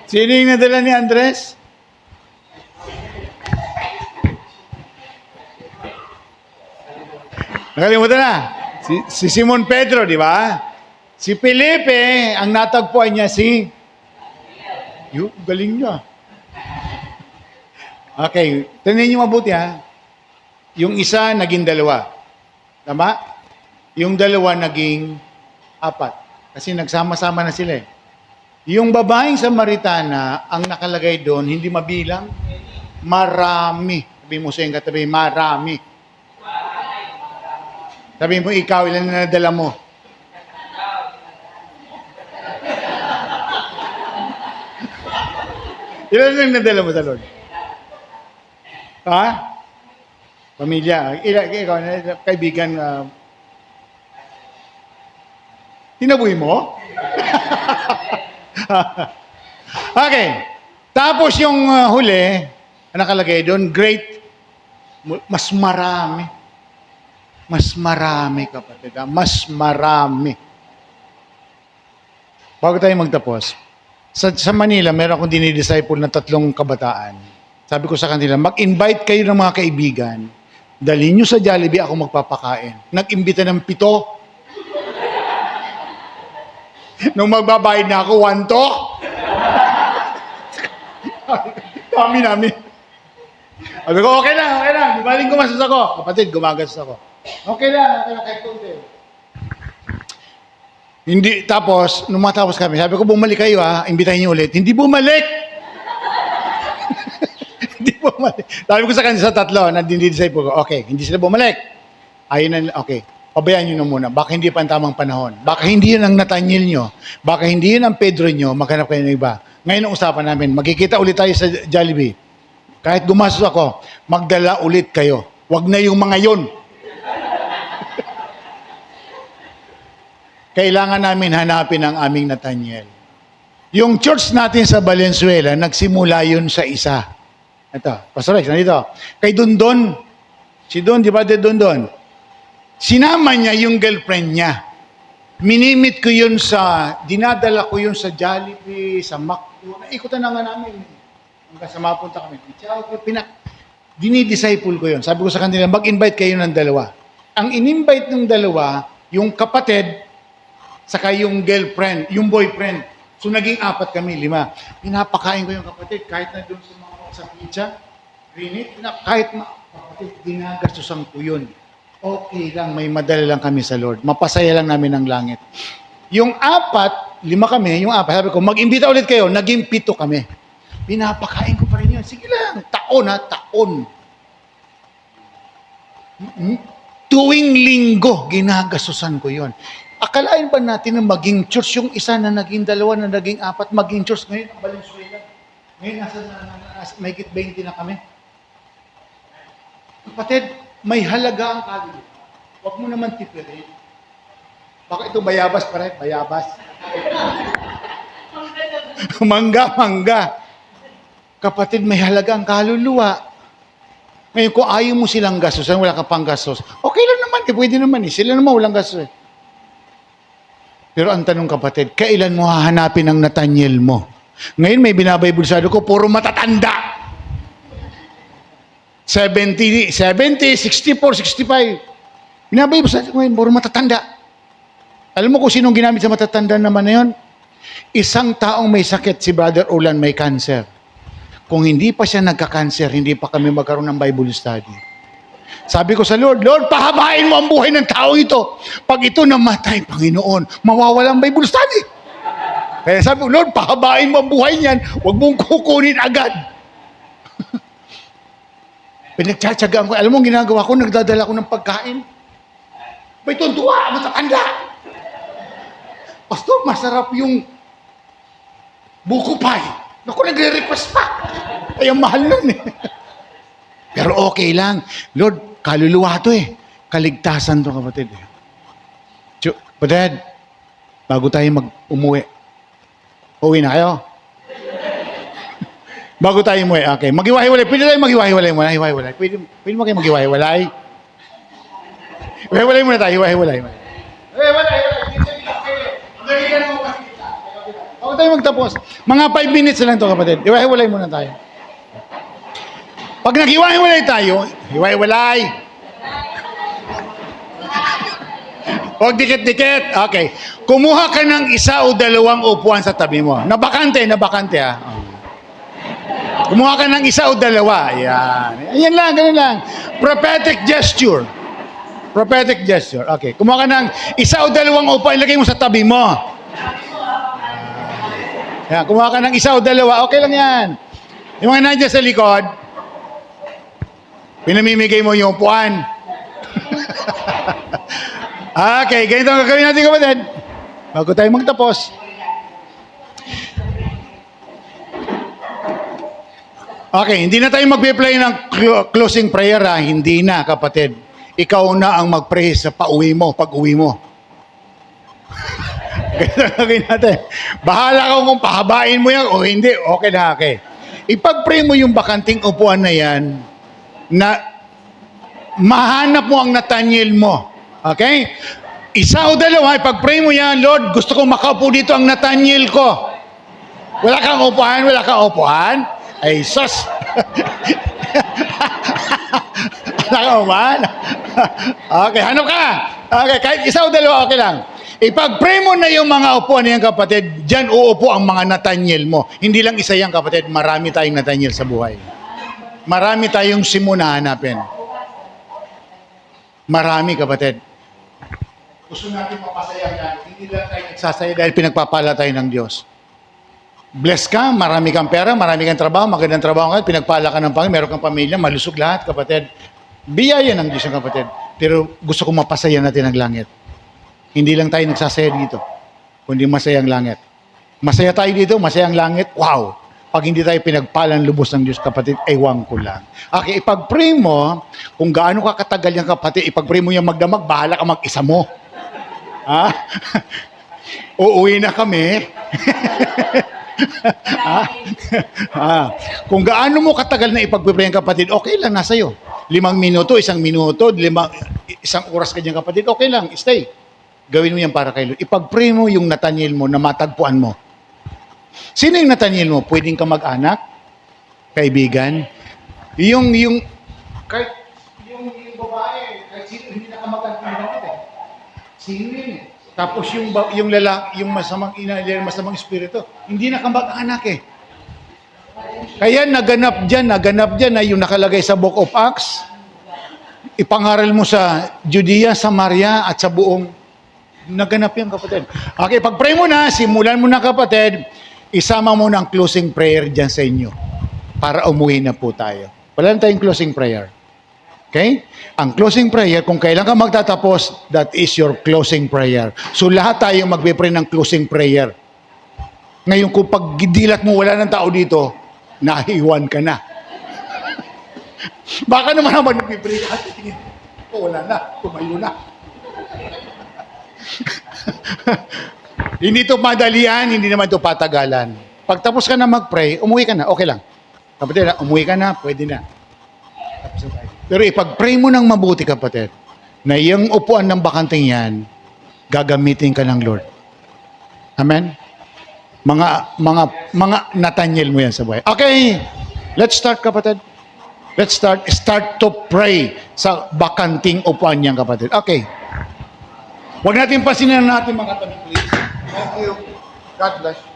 Sino yung nadala ni Andres? Nakalimutan na. Si Simon Pedro, di ba? Si Felipe, ang natagpuan niya si... galing niya. Okay, tingnan niyo mabuti ha. Yung isa naging dalawa. Tama? Yung dalawa naging apat. Kasi nagsama-sama na sila eh. Yung babaeng Samaritana, ang nakalagay doon, hindi mabilang, marami. Sabi mo sa yung katabi, marami. Sabi mo, ikaw, ilan na nadala mo? Ilan na nadala mo sa Lord? Ha? Pamilya. Ikaw, kaibigan, tinaboy mo? Okay. Tapos yung huli, nakalagay doon, great, mas marami. Mas marami, kapatid. Mas marami. Bago tayo magtapos, sa Manila, meron akong dinidisciple na 3 kabataan. Sabi ko sa kanila, mag-invite kayo ng mga kaibigan. Dalhin nyo sa Jollibee, ako magpapakain. Nag-imbita ng 7. Nung magbabayad na ako, 1 to. Kami namin. Sabi ko, okay lang. Di baling gumastos ako. Kapatid, gumagastos ako. Okay lang, kahit kunti. Hindi, tapos, nung matapos kami, sabi ko, bumalik kayo ha, imbitahin niyo ulit. Hindi bumalik! Hindi bumalik. Sabi ko sa kanila sa 3, na dinidisciple ko, okay, hindi sila bumalik. Ayun na, okay. Pabayaan nyo na muna. Baka hindi pa ang tamang panahon. Baka hindi yun ang Nathaniel nyo. Baka hindi yun ang Pedro nyo. Maghanap kayo ng iba. Ngayon ang usapan namin. Magkikita ulit tayo sa Jollibee. Kahit gumastos ako, magdala ulit kayo. Huwag na yung mga yun. Kailangan namin hanapin ang aming Nathaniel. Yung church natin sa Valenzuela, nagsimula yun sa isa. Ito, Pastor Rex, nandito. Kay Dondon. Si Don, di ba Dondon? Sinama niya yung girlfriend niya. Minimit ko yun dinadala ko yun sa Jollibee, sa McDo. Naikutan na nga namin. Hanggang sa mapunta kami. Dinidisciple ko yun. Sabi ko sa kanila, mag-invite kayo ng 2. Ang in-invite ng 2, yung kapatid, saka yung girlfriend, yung boyfriend. So naging 4 kami, 5. Pinapakain ko yung kapatid, kahit na doon sa pizza, Greenit, kahit kapatid, dinagastusan ko yun. Okay lang, may madala lang kami sa Lord. Mapasaya lang namin ang langit. Yung 4, 5 kami, yung 4, sabi ko, mag-imbita ulit kayo, naging 7 kami. Pinapakain ko pa rin yun. Sige lang, taon. Tuwing linggo, ginagastusan ko yun. Akalain ba natin na maging church, yung isa na naging 2, na naging 4, maging church ngayon ang Valenzuela. Ngayon, may 20 na kami. Kapatid, may halaga ang kaluluwa. Huwag mo naman tipirin. Baka ito bayabas pa rin, bayabas. Mangga. Kapatid, may halaga ang kaluluwa. Ngayon, kung ayaw mo silang gastos, wala ka pang gastos, okay lang naman, pwede naman eh. Sila naman walang gastos eh. Pero ang tanong kapatid, kailan mo hahanapin ang Nathaniel mo? Ngayon may binabaybulsado ko, puro matatanda. 70, 64, 65. Binabaybulsado ko ngayon, puro matatanda. Alam mo kung sinong ginamit sa matatanda naman na yun? Isang taong may sakit, si Brother Ulan may cancer. Kung hindi pa siya nagka-cancer, hindi pa kami magkaroon ng Bible study. Sabi ko sa Lord, pahabain mo ang buhay ng taong ito. Pag ito namatay, Panginoon, mawawala ang Bible study. Kaya sabi ko, Lord, pahabain mo ang buhay niyan, huwag mong kukunin agad. Pinagtsatsagaan ko. Alam mo, ginagawa ko, nagdadala ko ng pagkain. May tuntua, matatanda. Pastor, masarap yung buko pie. Naku, nagre-request pa. Ay, ang mahal nun eh. Pero okay lang. Lord, kaluluwa to eh. Kaligtasan to, kapatid. Kapatid, bago tayo umuwi. Uwi na kayo? Bago tayo umuwi, okay. Maghiwa-hiwalay. Pwede tayo maghiwa-hiwalay muna. Hiwa-hiwalay. Pwede mo kayo maghiwa-hiwalay? Hiwa-hiwalay muna tayo. Hiwa-hiwalay. Hiwa-hiwalay. Bago tayo magtapos, mga 5 minutes na lang to kapatid. Hiwa-hiwalay muna tayo. Pag naghiwa-hiwalay tayo, hiwa-hiwalay. Huwag dikit-dikit. Okay. Kumuha ka ng isa o dalawang upuan sa tabi mo. Nabakante ha. Kumuha ka ng isa o dalawa. Ayan. Ayan lang, ganun lang. Prophetic gesture. Prophetic gesture. Okay. Kumuha ka ng isa o dalawang upuan, ilagay mo sa tabi mo. Ayan. Kumuha ka ng isa o dalawa, okay lang yan. Yung mga nandiyan sa likod, pinamimigay mo yung upuan. Okay, ganito ang gagawin natin kapatid. Bago tayo magtapos. Okay, hindi na tayo magpe-play ng closing prayer ha. Hindi na kapatid. Ikaw na ang mag-pray sa pauwi mo, pag-uwi mo. Ganito ang gagawin natin. Bahala ka kung pahabain mo yan o hindi. Okay na, okay. Ipag-pray mo yung bakanting upuan na yan na mahanap mo ang Nathaniel mo. Okay? Isa o dalawa, ipag-pray mo yan, Lord, gusto kong makaupo dito ang Nathaniel ko. Wala kang upuan, wala kang upuan? Ay, sus! Wala kang upuan? Okay, hanap ka. Okay, kahit isa o dalawa, okay lang. Ipag-pray mo na yung mga upuan niyan, kapatid, dyan uupo ang mga Nathaniel mo. Hindi lang isa yan, kapatid, marami tayong Nathaniel sa buhay. Marami tayong simuna hanapin. Marami, kapatid. Gusto natin mapasaya yan. Hindi lang tayo nagsasaya dahil pinagpapala tayo ng Diyos. Bless ka, marami kang pera, marami kang trabaho, magandang trabaho ka, pinagpala ka ng Panginoon, meron kang pamilya, malusog lahat, kapatid. Biyaya ng Diyos yung kapatid. Pero gusto kong mapasaya natin ang langit. Hindi lang tayo nagsasaya dito, kundi masaya ang langit. Masaya tayo dito, masaya ang langit, wow! Pag hindi tayo pinagpalan lubos ng Diyos, kapatid, ewan ko lang. Okay, ipag-pray mo, kung gaano ka katagal yung kapatid, ipag-pray mo yung magdamag, bahala ka mag-isa mo. Ha? Uuwi na kami. Kung gaano mo katagal na ipag-pray ang kapatid, okay lang, nasa iyo. 5 minuto, 1 minuto, 1 oras kanyang kapatid, okay lang, stay. Gawin mo yan para kay Lord. Ipag-pray mo yung Nathaniel mo na matagpuan mo. Sino yung Nathaniel mo? Pwedeng ka mag-anak? Kaibigan? Kahit yung babae, kahit sino, hindi na ka mag-anak eh. Sino yun eh? Tapos yung lalaki, yung masamang ina, yung masamang espiritu, hindi na ka mag-anak eh. Kaya naganap dyan na yung nakalagay sa Book of Acts, ipangaral mo sa Judea, Samaria, at sa buong naganap yan, kapatid. Okay, pag-pray mo na, simulan mo na, kapatid, isama mo ng closing prayer dyan sa inyo para umuwi na po tayo. Wala na tayong closing prayer. Okay? Ang closing prayer, kung kailan ka magtatapos, that is your closing prayer. So lahat tayo magbe-pray ng closing prayer. Ngayon, kung pag dilat mo, wala ng tao dito, nahiwan ka na. Baka naman naman nagbe-pray ka, wala na, tumayo na. Hindi ito madalian, hindi naman ito patagalan. Pag tapos ka na mag-pray, umuwi ka na, okay lang. Kapatid, umuwi ka na, pwede na. Tapos na tayo. Pero ipag-pray mo ng mabuti, kapatid, na yung upuan ng bakanting yan, gagamitin ka ng Lord. Amen? Mga Nathaniel mo yan sa buhay. Okay, let's start, kapatid. Let's start to pray sa bakanting upuan niyan, kapatid. Okay. Huwag natin pasinin natin mga tabi, please. Thank you. God bless you.